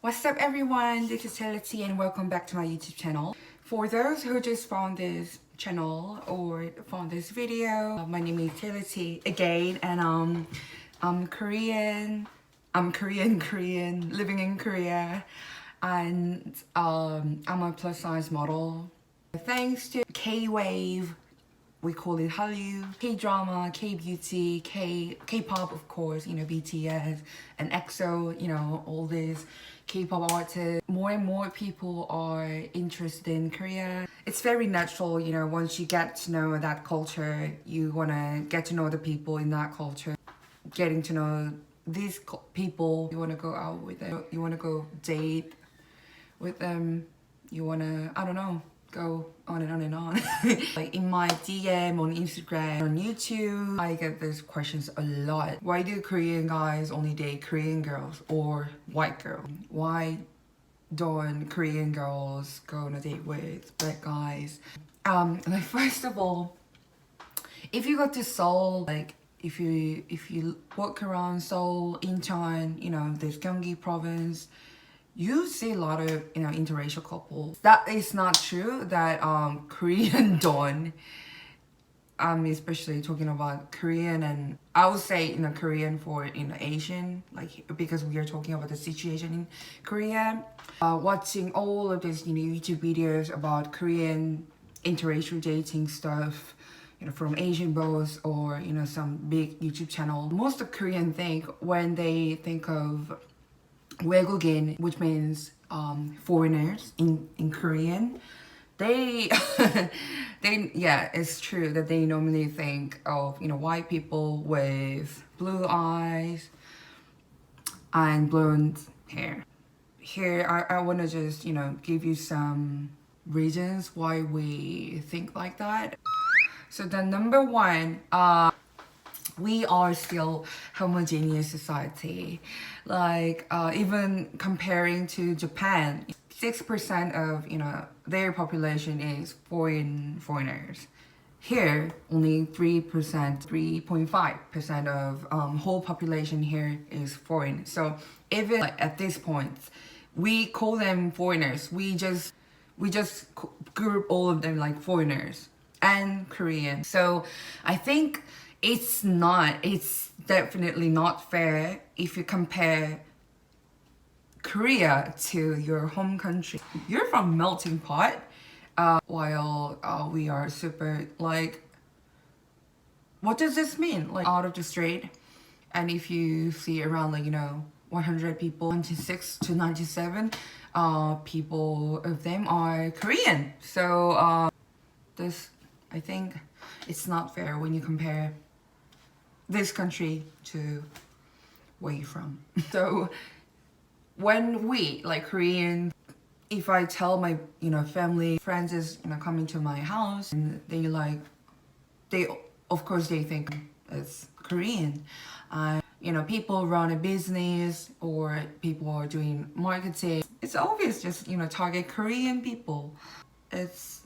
What's up everyone, this is Telity and welcome back to my YouTube channel. For those who just found this channel or found this video, my name is Telity again, and I'm Korean, living in Korea, and I'm a plus size model. Thanks to K-Wave, we call it Hallyu, K-drama, K-beauty, K-pop of course, you know, BTS and EXO, you know, all these K-pop artists. More and more people are interested in Korea. It's very natural, you know, once you get to know that culture, you want to get to know the people in that culture. Getting to know these people, you want to go out with them, you want to go date with them, you want to, I don't know, go on and on and on. Like in my DM on Instagram, on YouTube, I get these questions a lot. Why do Korean guys only date Korean girls or white girls? Why don't Korean girls go on a date with black guys? Like first of all, if you go to Seoul, like if you walk around Seoul, Incheon, you know, this Gyeonggi province, you see a lot of, you know, interracial couples. That is not true that Korean don't. Especially talking about Korean, and I would say, you know, Korean for, you know, Asian, like because we are talking about the situation in Korea. Watching all of these, you know, YouTube videos about Korean interracial dating stuff, you know, from Asian bros or, you know, some big YouTube channel. Most of Korean think when they think of 외국인, which means foreigners in Korean, they yeah, it's true that they normally think of, you know, white people with blue eyes and blonde hair. Here I want to just, you know, give you some reasons why we think like that. So the number one, we are still homogeneous society. Like even comparing to Japan, 6% of, you know, their population is foreigners. Here, only 3%, 3.5% of whole population here is foreign. So even like, at this point, we call them foreigners. We just group all of them like foreigners and Korean. So I think it's definitely not fair if you compare Korea to your home country. You're from melting pot, while we are super, like, what does this mean? Like out of the street, and if you see around, like, you know, 100 people, 96 to 97 people of them are Korean. So this, I think it's not fair when you compare this country to where you're from. So when we, like Korean, if I tell my, you know, family, friends is, you know, coming to my house, and they like, they, of course they think it's Korean. You know, people run a business or people are doing marketing. It's obvious, just, you know, target Korean people. It's,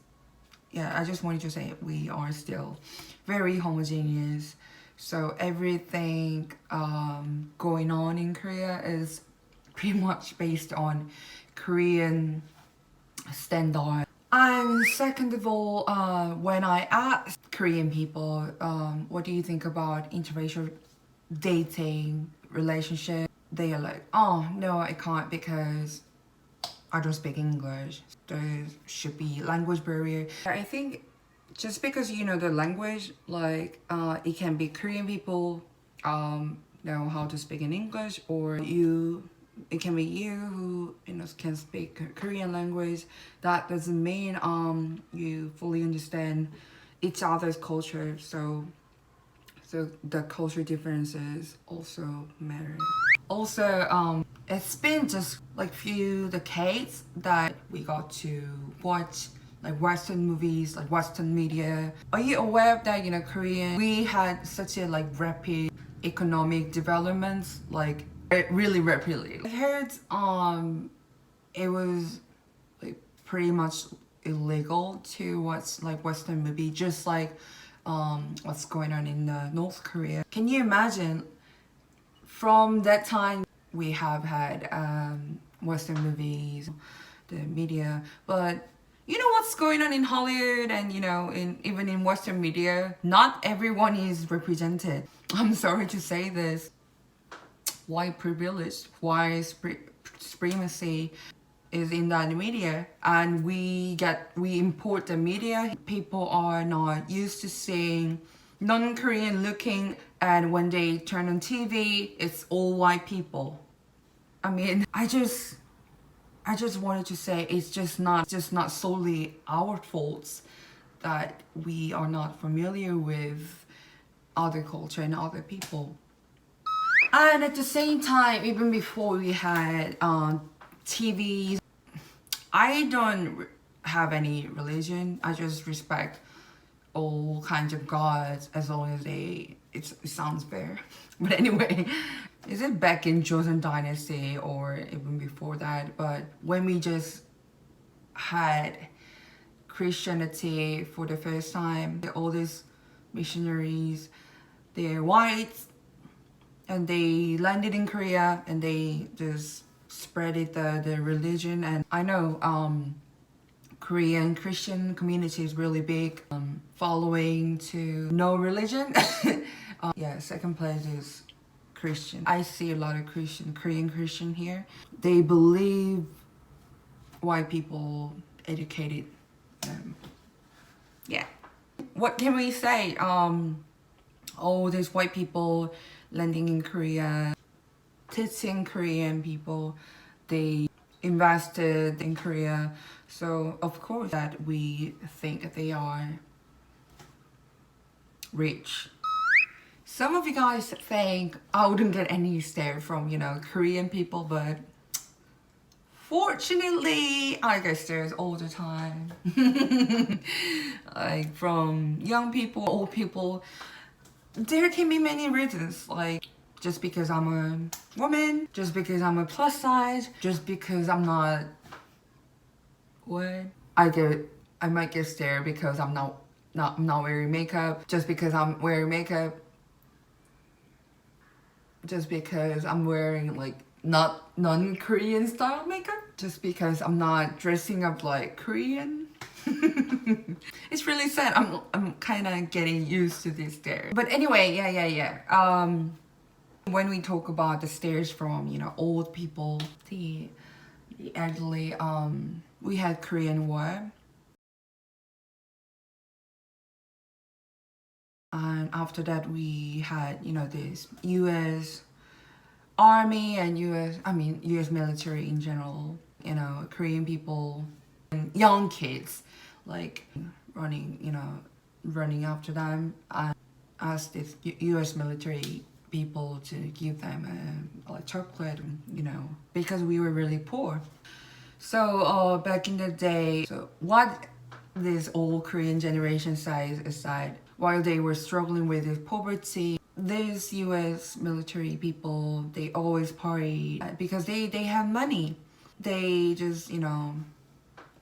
yeah, I just wanted to say we are still very homogeneous. So everything going on in Korea is pretty much based on Korean standard. And second of all, when I ask Korean people, what do you think about interracial dating relationship? They are like, oh no, I can't because I don't speak English. There should be language barrier. I think just because you know the language, like it can be Korean people know how to speak in English, or it can be you who, you know, can speak Korean language. That doesn't mean you fully understand each other's culture. So the culture differences also matter. Also, it's been just like few decades that we got to watch like Western movies, like Western media. Are you aware of that, you know, Korean, we had such a like rapid economic developments, like really rapidly. I heard it was like pretty much illegal to watch like Western movie, just like what's going on in North Korea. Can you imagine from that time we have had Western movies, the media. But you know what's going on in Hollywood and even in Western media? Not everyone is represented. I'm sorry to say this. White privilege, white supremacy is in that media, and we import the media. People are not used to seeing non-Korean looking, and when they turn on TV, it's all white people. I mean, I just wanted to say it's just not solely our faults that we are not familiar with other culture and other people. And at the same time, even before we had TVs, I don't have any religion. I just respect all kinds of gods as long as it sounds fair. But anyway, is it back in Joseon Dynasty or even before that? But when we just had Christianity for the first time, all these missionaries, they're white, and they landed in Korea and they just spreaded the religion. And I know Korean Christian community is really big, following to no religion. Yeah, second place is Christian. I see a lot of Korean Christian here. They believe white people educated them. Yeah. What can we say? Oh, there's white people landing in Korea, teaching Korean people. They invested in Korea. So of course that we think they are rich. Some of you guys think I wouldn't get any stare from, Korean people, but fortunately, I get stares all the time. Like from young people, old people. There can be many reasons, like just because I'm a woman, just because I'm a plus size, just because I'm not what? I might get stared because I'm not wearing makeup, just because I'm wearing makeup, just because I'm wearing like not non-Korean style makeup, just because I'm not dressing up like Korean. It's really sad. I'm kind of getting used to this stare. But anyway, yeah. When we talk about the stares from old people, the elderly, we had Korean War, and after that we had this U.S. Army and U.S. military in general. Korean people and young kids like running after them and asked this U.S. military people to give them like chocolate, because we were really poor. So back in the day, so what this old Korean generation says is that while they were struggling with this poverty, these U.S. military people, they always party because they have money. They just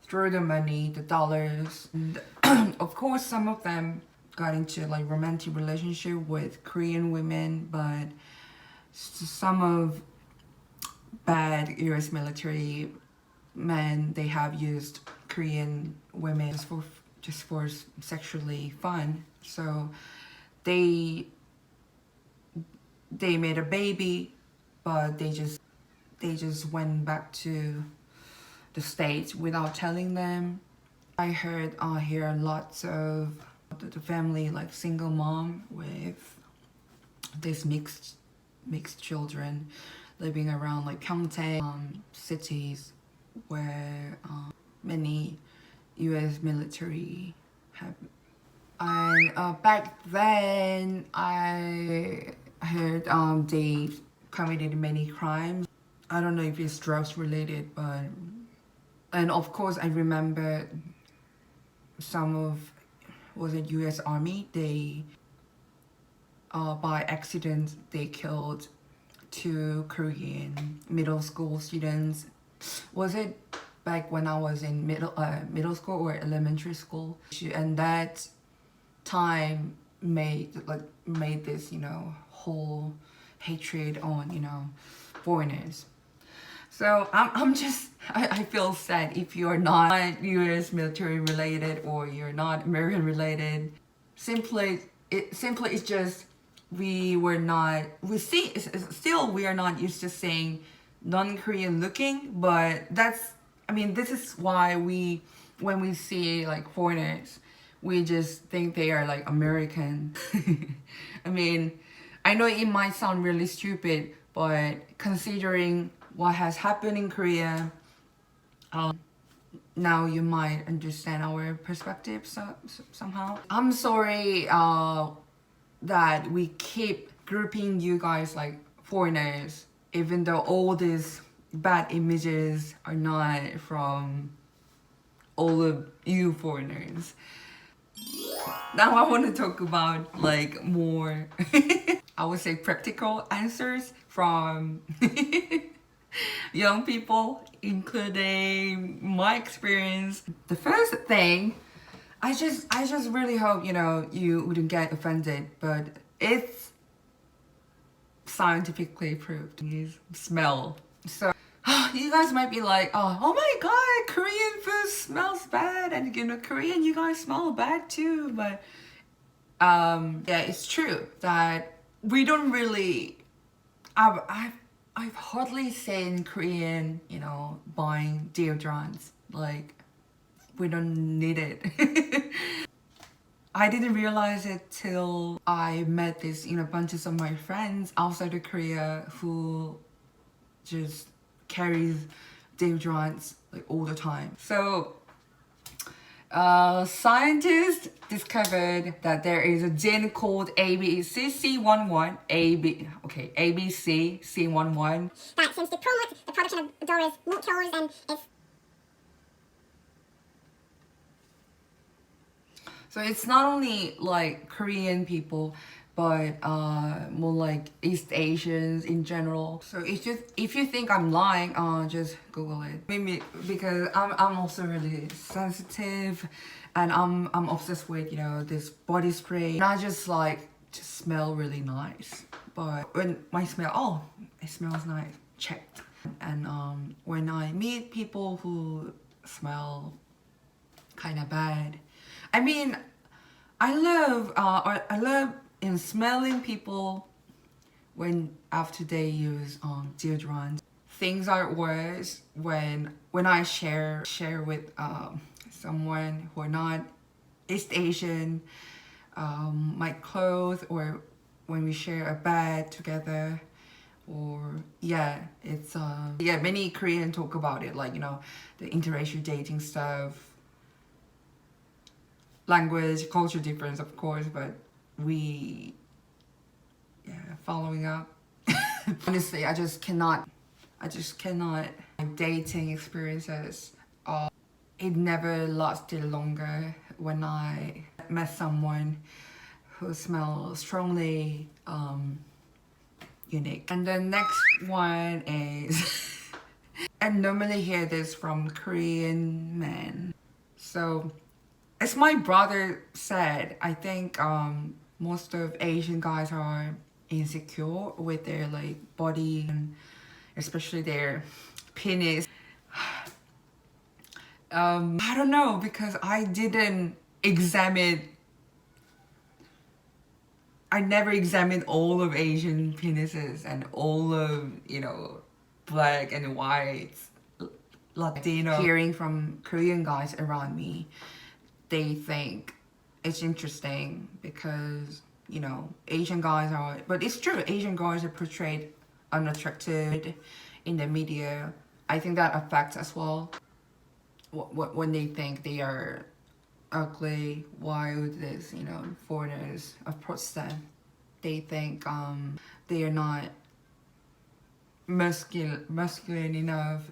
throw the money, the dollars. And of course, some of them got into like romantic relationship with Korean women, but some of bad U.S. military men, they have used Korean women just for sexually fun. So they made a baby, but they just went back to the States without telling them. I hear lots of the family, like single mom with these mixed children living around like Gyeongtae cities where many U.S. military have. And back then I heard they committed many crimes. I don't know if it's drugs related, but and of course I remember some of was it U.S. Army, they by accident they killed 2 Korean middle school students. Was it back when I was in middle school or elementary school? And that time made this whole hatred on foreigners. So I feel sad if you're not US military related or you're not American related. Simply it's just we were not, we see, still we are not used to saying non-Korean looking, but that's, I mean, this is why when we see like foreigners, we just think they are like American. I mean, I know it might sound really stupid, but considering what has happened in Korea, now you might understand our perspective somehow. I'm sorry that we keep grouping you guys like foreigners, even though all these bad images are not from all of you foreigners. Now I want to talk about like more I would say practical answers from young people, including my experience. The first thing, I just really hope, you know, you wouldn't get offended, but it's scientifically proved is smell. So you guys might be like, oh my god, Korean food smells bad, and you know, Korean, you guys smell bad too. But yeah, it's true that we don't really, I've hardly seen Korean, you know, buying deodorants. Like, we don't need it. I didn't realize it till I met this, you know, bunches of my friends outside of Korea who just carries deodorants like all the time. So scientists discovered that there is a gene called ABCC11, ABCC11 that seems to promote the production of odorous molecules, and it's so it's not only like Korean people, but more like East Asians in general. So if you think I'm lying, just Google it. Maybe because I'm also really sensitive, and I'm obsessed with, you know, this body spray. Not just like to smell really nice, but when my smell, oh, it smells nice, checked. And when I meet people who smell kind of bad, I mean, I love in smelling people when after they use deodorant. Things are worse when I share with someone who are not East Asian, my clothes, or when we share a bed together, or yeah, it's yeah, many Korean talk about it, like, you know, the interracial dating stuff. Language, culture difference, of course, but we, yeah, following up. Honestly, I just cannot. My dating experiences, it never lasted longer when I met someone who smells strongly unique. And the next one is, I normally hear this from Korean men. So, as my brother said, I think most of Asian guys are insecure with their like body, and especially their penis. I don't know, because I never examined all of Asian penises and all of, you know, black and white, Latino. Hearing from Korean guys around me, they think it's interesting because, you know, Asian guys are, but it's true, Asian guys are portrayed unattractive in the media. I think that affects as well. When they think they are ugly, why would this, you know, foreigners approach them? They think they are not masculine enough.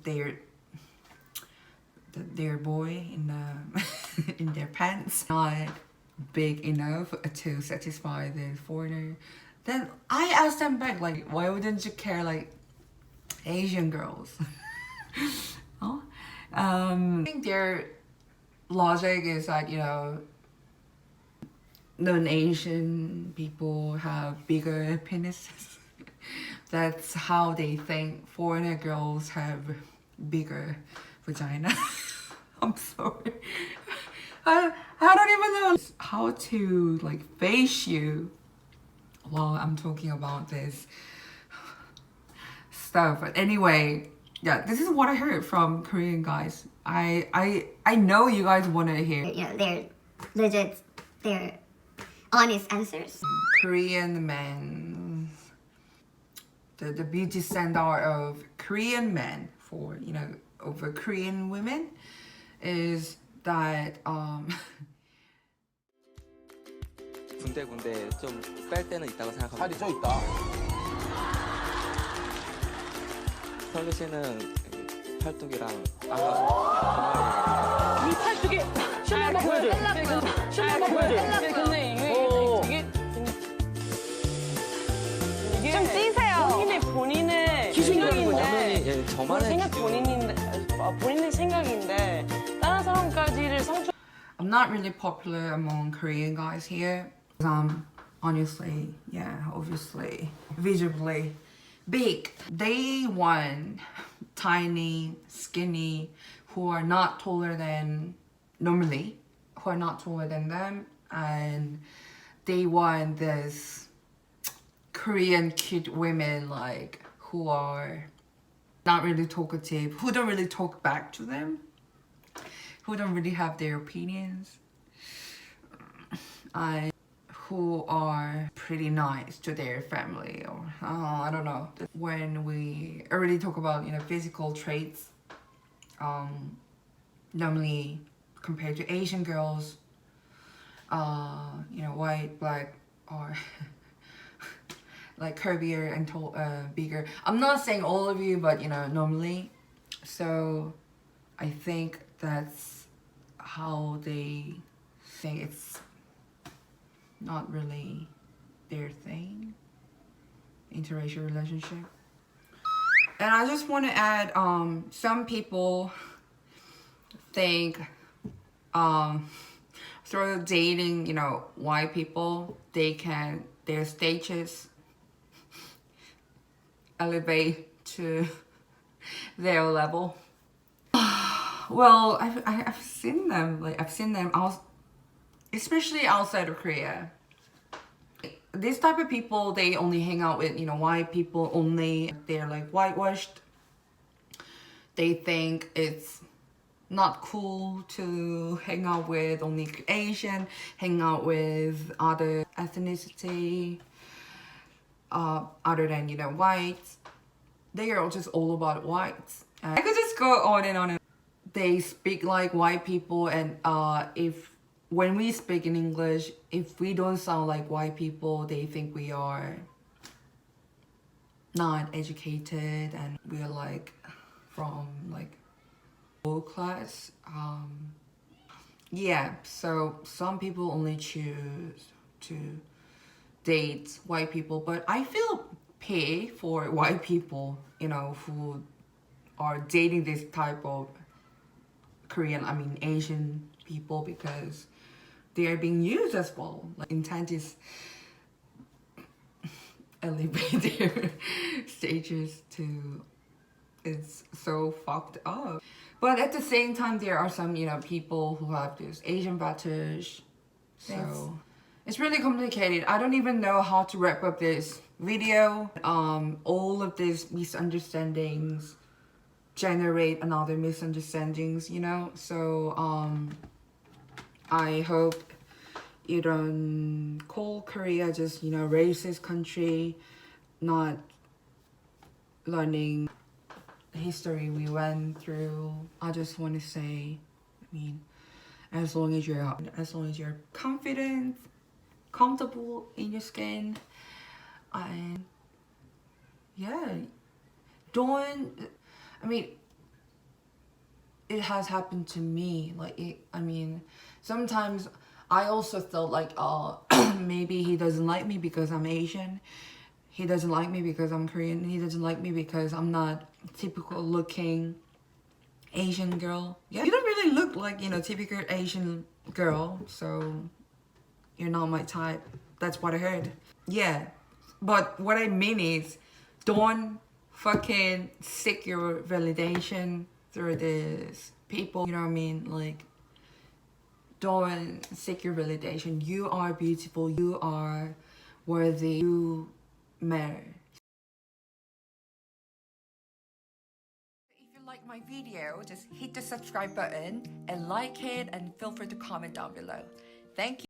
They're their boy in the in their pants not big enough to satisfy the foreigner. Then I asked them back, like, why wouldn't you care like Asian girls? Oh, I think their logic is that, you know, non-Asian people have bigger penises. That's how they think foreigner girls have bigger vagina. I'm sorry. I don't even know how to like face you while I'm talking about this stuff. But anyway, yeah, this is what I heard from Korean guys. I know you guys want to hear. You know, they're legit, they're honest answers. Korean men, the beauty standard of Korean men for, you know, over Korean women is that 군데군데 좀 뺄 때는 있다고 생각합니다. 살이 쪄 있다. 설리 씨는 팔뚝이랑 아가 이 팔뚝에 춤 한번 보여줘. 춤 한번 보여줘. 근데 이게 좀 찌세요. 본인의 생각인데 예, 저만의 생각 본인의 생각인데 다른 사람까지를 상처. I'm not really popular among Korean guys here. Honestly, yeah, obviously, visibly big. They want tiny, skinny, who are not taller than normally, who are not taller than them, and they want this Korean cute women like who are not really talkative, who don't really talk back to them, who don't really have their opinions, and who are pretty nice to their family, or I don't know. When we already talk about, you know, physical traits, normally compared to Asian girls, you know, white, black, or like curvier and bigger. I'm not saying all of you, but you know, normally. So I think that's how they think. It's not really their thing, interracial relationship. And I just want to add, some people think through dating, you know, white people, their status elevate to their level. Well, I've seen them, especially outside of Korea. This type of people, they only hang out with, you know, white people only. They're like whitewashed. They think it's not cool to hang out with only Asian, hang out with other ethnicity, other than, you know, whites. They are just all about whites. I could just go on and on. They speak like white people, and when we speak in English, if we don't sound like white people, they think we are not educated and we're like from like low class. Yeah, so some people only choose to date white people, but I feel pity for white people, you know, who are dating this type of Asian people, because they are being used as well. Like, intent is elevate their stages to, it's so fucked up. But at the same time, there are some, you know, people who have this Asian fetish. So it's really complicated. I don't even know how to wrap up this video. All of these misunderstandings generate another misunderstandings, you know. So I hope you don't call Korea just, you know, racist country, not learning the history we went through. I just want to say, I mean, as long as you're confident, comfortable in your skin, and yeah, it has happened to me. Sometimes I also felt like, maybe he doesn't like me because I'm Asian. He doesn't like me because I'm Korean. He doesn't like me because I'm not typical looking Asian girl. Yeah, you don't really look like, you know, typical Asian girl, so you're not my type. That's what I heard. Yeah, but what I mean is, Don't fucking seek your validation through these people. You know what I mean? Like, don't seek your validation. You are beautiful. You are worthy. You matter. If you like my video, just hit the subscribe button and like it, and feel free to comment down below. Thank you.